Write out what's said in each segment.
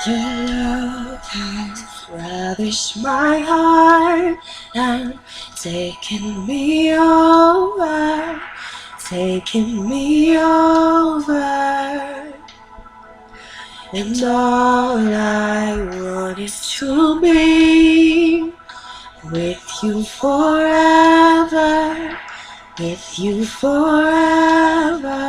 Your love has ravished my heart and taken me over, taken me over. And all I want is to be with you forever, with you forever.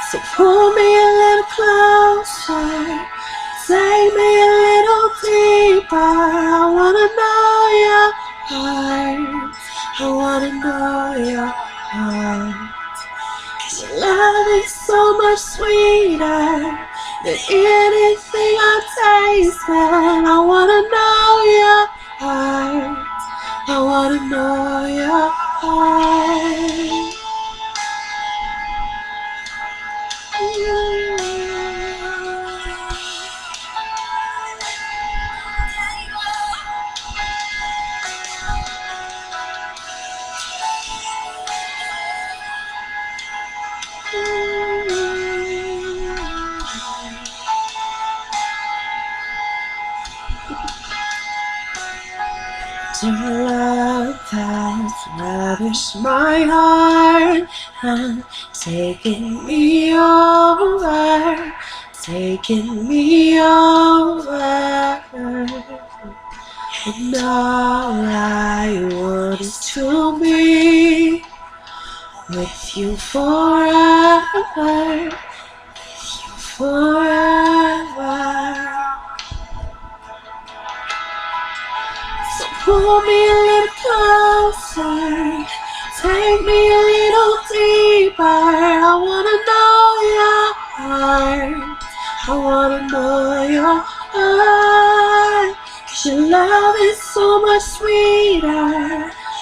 So pull me a little closer, take me a little deeper. I wanna know your heart, I wanna know your heart. 'Cause your love is so much sweeter than anything I've tasted. I wanna know your heart, I wanna know your heart. Your love has ravished my heart and taken me over, taken me over. And all I want is to be with you forever, with you forever. So pull me a little closer, take me a little deeper. I wanna know your heart, I wanna know your heart. 'Cause your love is so much sweeter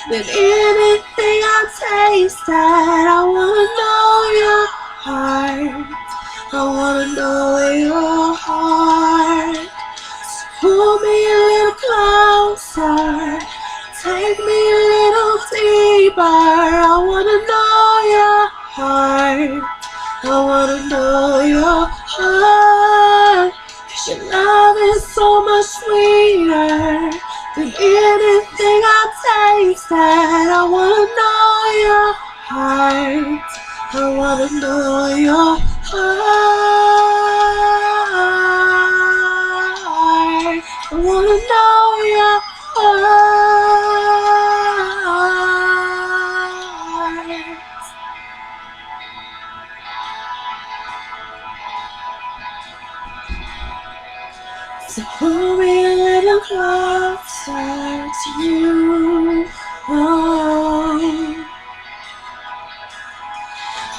than anything I've tasted. I wanna know your heart, I wanna know your heart. Pull me a little closer, take me a little deeper. I wanna know your heart, I wanna know your heart. 'Cause your love is so much sweeter than anything I've tasted. I wanna know your heart, I wanna know your heart. I wanna know your heart. So pull me a little closer to you. Oh,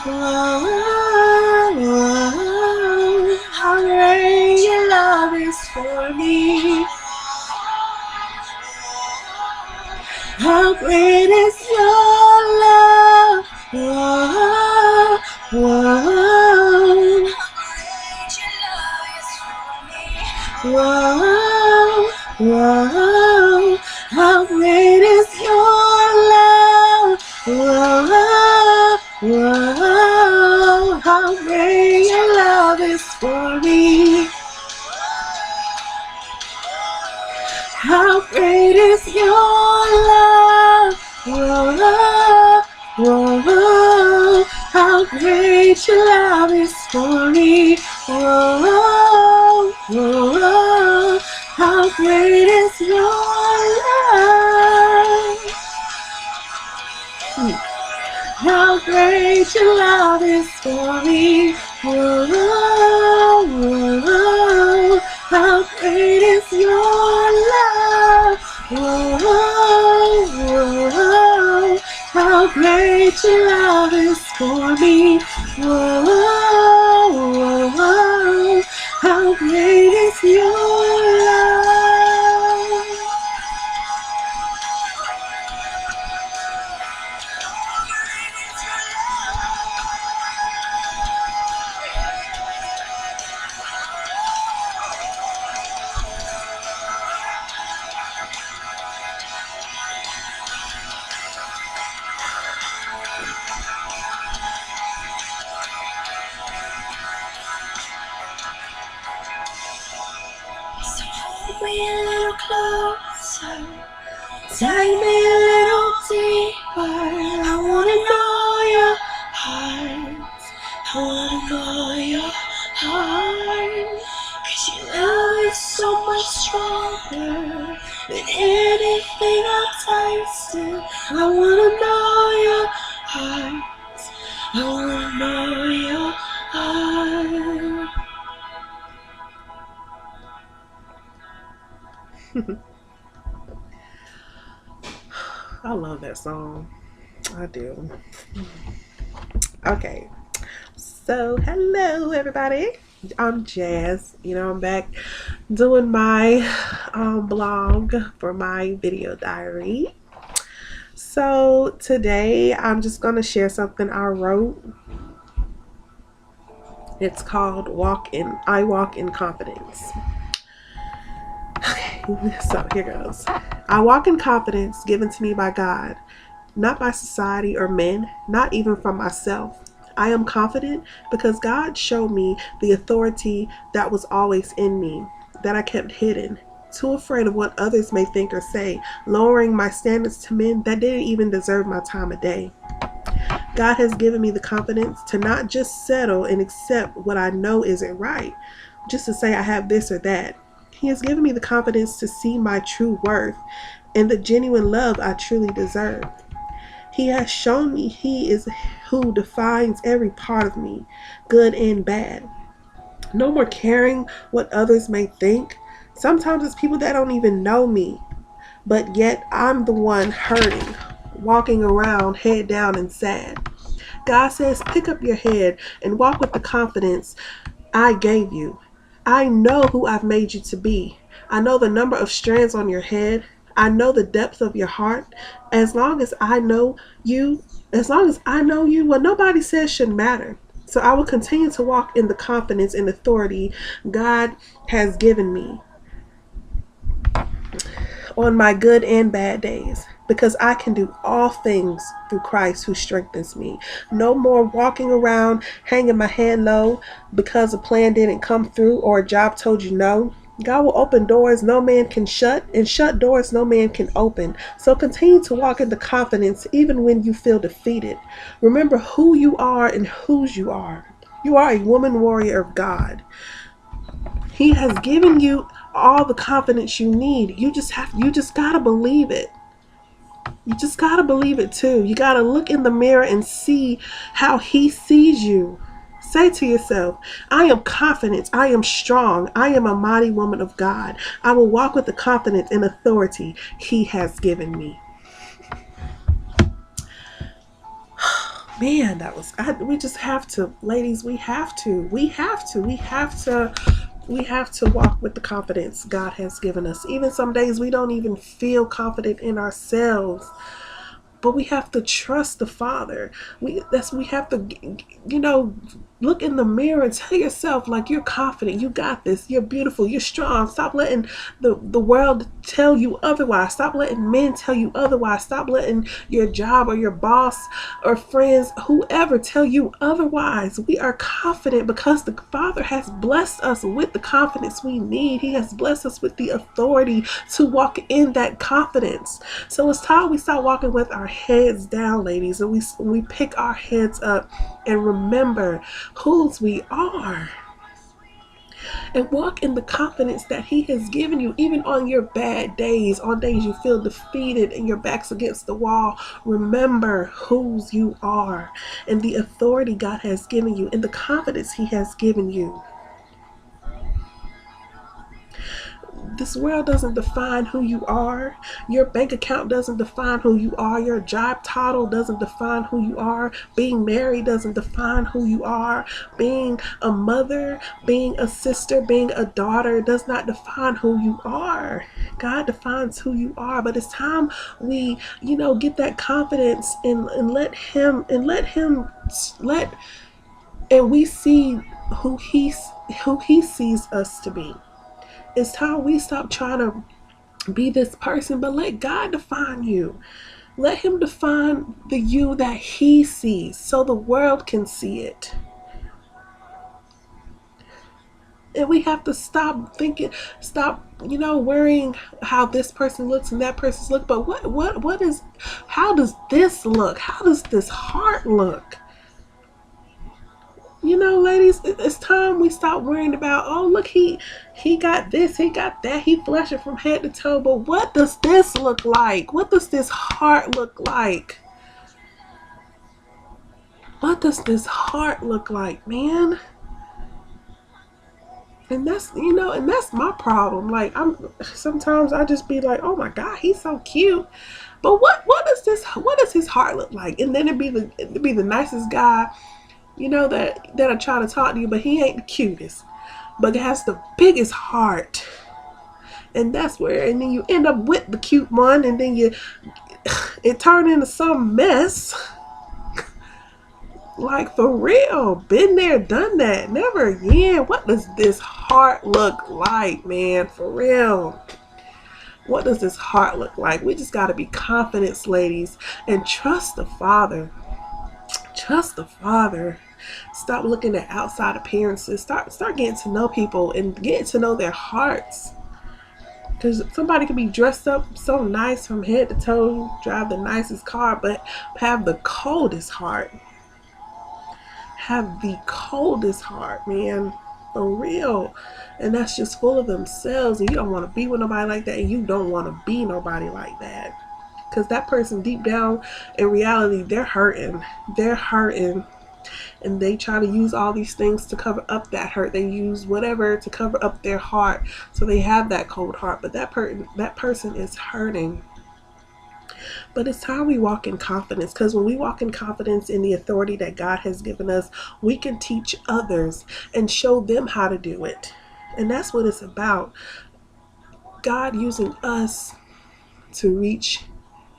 oh, oh, how great your love is for me. How great is your love? Whoa, whoa. Whoa, whoa. How great is your love? Whoa, whoa. How great your love is for me. How great is your love? Whoa, whoa, how great your love is for me. Whoa, whoa, how great is your love? How great your love is for me. Whoa, whoa, how great is your love? Whoa, whoa, how great your love is for me. Whoa, whoa, how great is your love? a little closer. Take me a little deeper. I wanna know your heart. I wanna know your heart. 'Cause your love is so much stronger than anything I've tasted. I wanna know your heart. I wanna know your heart. I love that song. I do. Okay. So, hello everybody. I'm Jazz. I'm back doing my blog for my video diary. So today I'm just going to share something I wrote. It's called I Walk in Confidence. Okay, so here goes. I walk in confidence given to me by God, not by society or men, not even from myself. I am confident because God showed me the authority that was always in me, that I kept hidden, too afraid of what others may think or say, lowering my standards to men that didn't even deserve my time of day. God has given me the confidence to not just settle and accept what I know isn't right, just to say I have this or that. He has given me the confidence to see my true worth and the genuine love I truly deserve. He has shown me He is who defines every part of me, good and bad. No more caring what others may think. Sometimes it's people that don't even know me, but yet I'm the one hurting, walking around head down and sad. God says, pick up your head and walk with the confidence I gave you. I know who I've made you to be. I know the number of strands on your head. I know the depth of your heart. As long as I know you, what nobody says should matter. So I will continue to walk in the confidence and authority God has given me on my good and bad days, because I can do all things through Christ who strengthens me. No more walking around hanging my head low because a plan didn't come through or a job told you no. God will open doors no man can shut, and shut doors no man can open. So continue to walk in the confidence even when you feel defeated. Remember who you are and whose you are. You are a woman warrior of God. He has given you all the confidence you need. You just gotta believe it. You just gotta believe it too. You gotta look in the mirror and see how He sees you. Say to yourself, I am confident, I am strong, I am a mighty woman of God. I will walk with the confidence and authority He has given me. Man, we just have to, ladies, we have to walk with the confidence God has given us. Even some days we don't even feel confident in ourselves, but we have to trust the Father. We have to, look in the mirror and tell yourself, like, you're confident, you got this, you're beautiful, you're strong. Stop letting the world tell you otherwise. Stop letting men tell you otherwise. Stop letting your job or your boss or friends, whoever, tell you otherwise. We are confident because the Father has blessed us with the confidence we need. He has blessed us with the authority to walk in that confidence. So it's time we start walking with our heads down, ladies, and we pick our heads up and remember whose we are, and walk in the confidence that He has given you, even on your bad days, on days you feel defeated and your back's against the wall. Remember whose you are and the authority God has given you and the confidence He has given you. This world doesn't define who you are. Your bank account doesn't define who you are. Your job title doesn't define who you are. Being married doesn't define who you are. Being a mother, being a sister, being a daughter does not define who you are. God defines who you are. But it's time we, get that confidence and we see who he sees us to be. It's time we stop trying to be this person, but let God define you. Let Him define the you that He sees so the world can see it. And we have to stop thinking, stop, worrying how this person looks and that person's look. But what is, how does this look? How does this heart look? Ladies, it's time we stop worrying about, oh, look, he got this, he got that, he flashing from head to toe. But what does this look like? What does this heart look like? What does this heart look like, man? And that's, and that's my problem. Like, sometimes I just be like, oh my God, he's so cute. But what does his heart look like? And then it'd be the nicest guy, that'll try to talk to you, but he ain't the cutest, but it has the biggest heart. And that's where, and then you end up with the cute one, and then it turned into some mess. Like, for real, been there, done that, never again. What does this heart look like, man? For real. What does this heart look like? We just got to be confident, ladies, and trust the Father. Trust the Father. Stop looking at outside appearances. Start getting to know people and getting to know their hearts. Because somebody can be dressed up so nice from head to toe, drive the nicest car, but have the coldest heart. Have the coldest heart, man. For real. And that's just full of themselves. And you don't want to be with nobody like that. And you don't want to be nobody like that. Because that person deep down, in reality, they're hurting. They're hurting. And they try to use all these things to cover up that hurt. They use whatever to cover up their heart. So they have that cold heart. But that person is hurting. But it's time we walk in confidence. Because when we walk in confidence in the authority that God has given us, we can teach others and show them how to do it. And that's what it's about. God using us to reach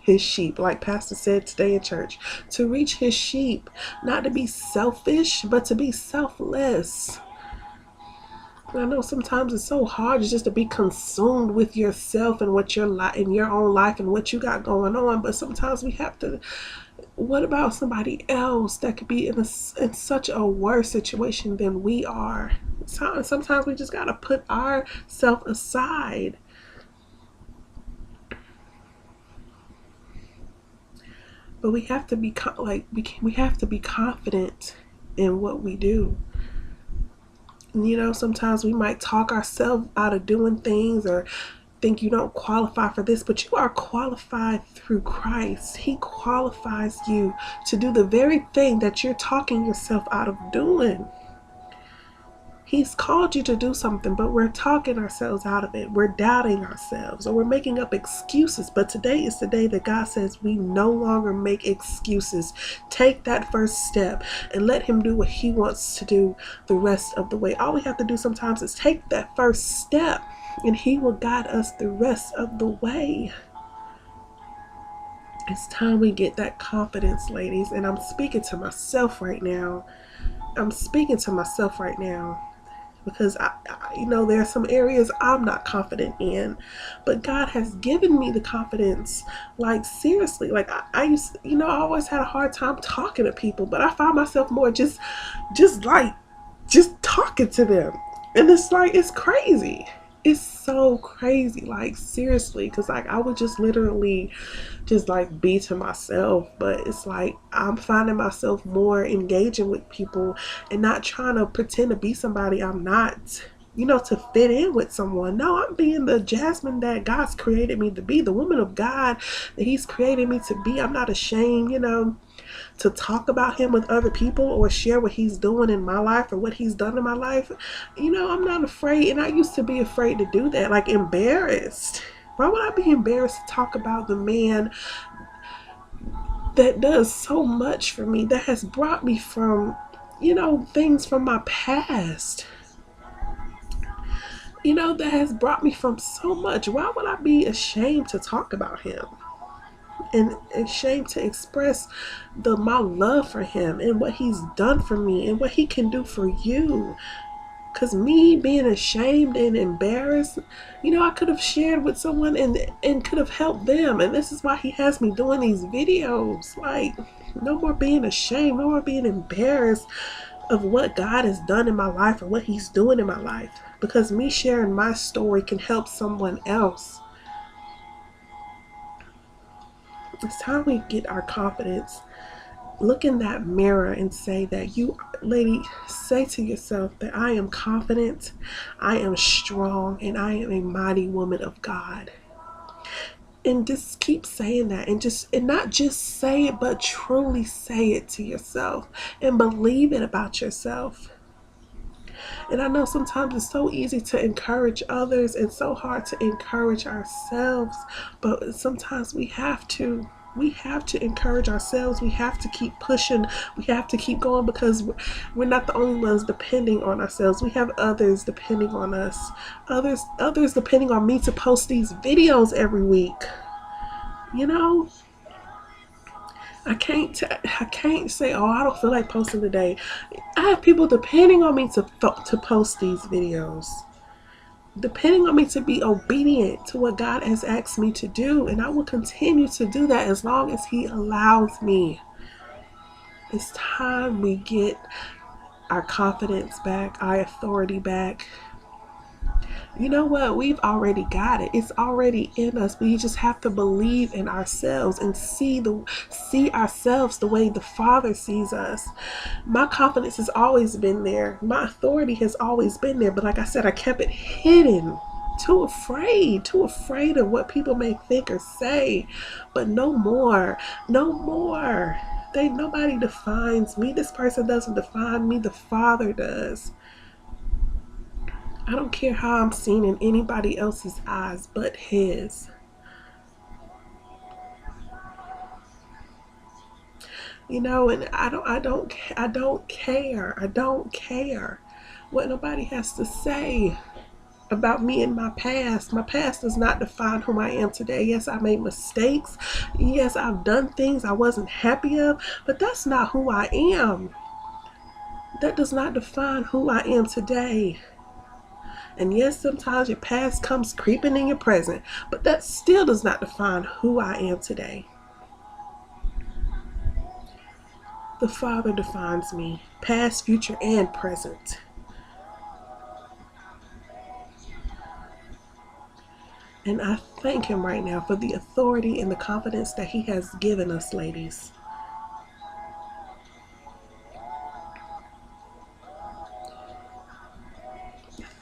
his sheep, like Pastor said today in church, to reach his sheep, not to be selfish, but to be selfless. I know sometimes it's so hard just to be consumed with yourself and what in your own life and what you got going on, but sometimes we have to. What about somebody else that could be in such a worse situation than we are? Sometimes we just gotta put ourselves aside. But we have to be we have to be confident in what we do. And, sometimes we might talk ourselves out of doing things or think you don't qualify for this, but you are qualified through Christ. He qualifies you to do the very thing that you're talking yourself out of doing. He's called you to do something, but we're talking ourselves out of it. We're doubting ourselves, or we're making up excuses. But today is the day that God says we no longer make excuses. Take that first step and let him do what he wants to do the rest of the way. All we have to do sometimes is take that first step, and he will guide us the rest of the way. It's time we get that confidence, ladies. And I'm speaking to myself right now. Because there are some areas I'm not confident in, but God has given me the confidence. Like, seriously, like I used to, I always had a hard time talking to people, but I found myself more just talking to them. And it's crazy. It's so crazy, like, seriously, because I would just literally be to myself. But it's like I'm finding myself more engaging with people and not trying to pretend to be somebody I'm not, to fit in with someone. No, I'm being the Jasmine that God's created me to be, the woman of God that he's created me to be. I'm not ashamed, to talk about him with other people or share what he's doing in my life or what he's done in my life. I'm not afraid, and I used to be afraid to do that, like embarrassed. Why would I be embarrassed to talk about the man that does so much for me, that has brought me from, things from my past, that has brought me from so much? Why would I be ashamed to talk about him? And ashamed to express my love for him and what he's done for me and what he can do for you. Because me being ashamed and embarrassed, I could have shared with someone and could have helped them. And this is why he has me doing these videos. Like, no more being ashamed, no more being embarrassed. of what God has done in my life or what he's doing in my life, because me sharing my story can help someone else. It's time we get our confidence. Look in that mirror and say that you, lady, say to yourself that I am confident, I am strong, and I am a mighty woman of God. And just keep saying that, and not just say it, but truly say it to yourself and believe it about yourself. And I know sometimes it's so easy to encourage others and so hard to encourage ourselves, but sometimes we have to. We have to encourage ourselves. We have to keep pushing. We have to keep going, because we're not the only ones depending on ourselves. We have others depending on us. Others depending on me to post these videos every week. You know, I can't say, oh, I don't feel like posting today. I have people depending on me to post these videos, depending on me to be obedient to what God has asked me to do, and I will continue to do that as long as he allows me. It's time we get our confidence back, our authority back. You know what? We've already got it. It's already in us. We just have to believe in ourselves and see ourselves the way the Father sees us. My confidence has always been there. My authority has always been there. But like I said, I kept it hidden. Too afraid of what people may think or say. But no more. No more. Nobody defines me. This person doesn't define me. The Father does. I don't care how I'm seen in anybody else's eyes but his. You know, and I don't care. I don't care what nobody has to say about me in my past. My past does not define who I am today. Yes, I made mistakes. Yes, I've done things I wasn't happy of, but that's not who I am. That does not define who I am today. And yes, sometimes your past comes creeping in your present, but that still does not define who I am today. The Father defines me, past, future, and present. And I thank him right now for the authority and the confidence that he has given us, ladies.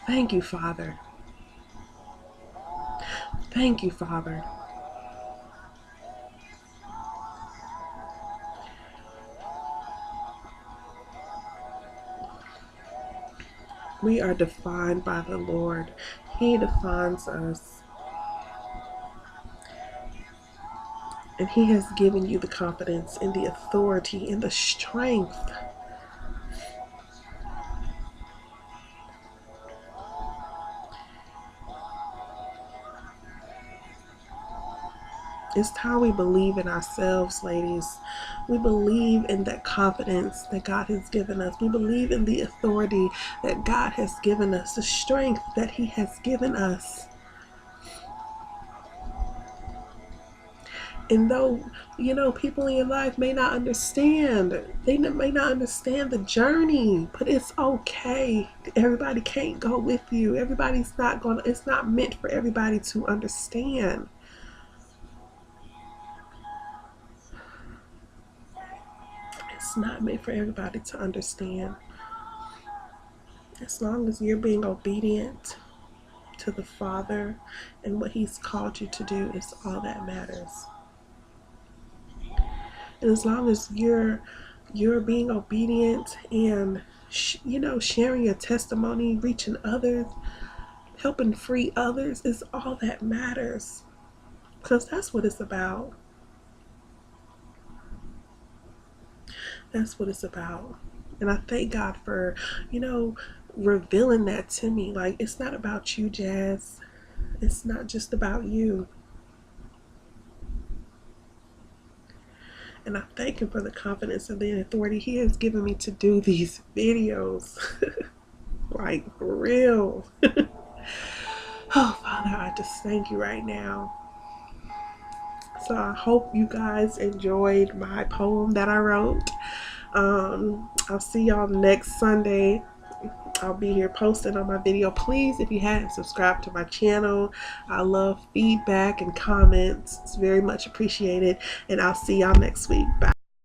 Thank you, Father. Thank you, Father. We are defined by the Lord. He defines us. And he has given you the confidence and the authority and the strength. It's time we believe in ourselves, ladies. We believe in that confidence that God has given us. We believe in the authority that God has given us, the strength that he has given us. And though, people in your life may not understand, they may not understand the journey, but it's okay. Everybody can't go with you. It's not meant for everybody to understand. It's not meant for everybody to understand. As long as you're being obedient to the Father and what he's called you to do is all that matters. And as long as you're being obedient and sharing your testimony, reaching others, helping free others is all that matters, because that's what it's about. That's what it's about. And I thank God for revealing that to me. Like, it's not about you, Jazz. It's not just about you. And I thank him for the confidence and the authority he has given me to do these videos. Like, for real. Oh, Father, I just thank you right now. So I hope you guys enjoyed my poem that I wrote. I'll see y'all next Sunday. I'll be here posting on my video. Please, if you haven't subscribed to my channel, I love feedback and comments. It's very much appreciated. And I'll see y'all next week. Bye.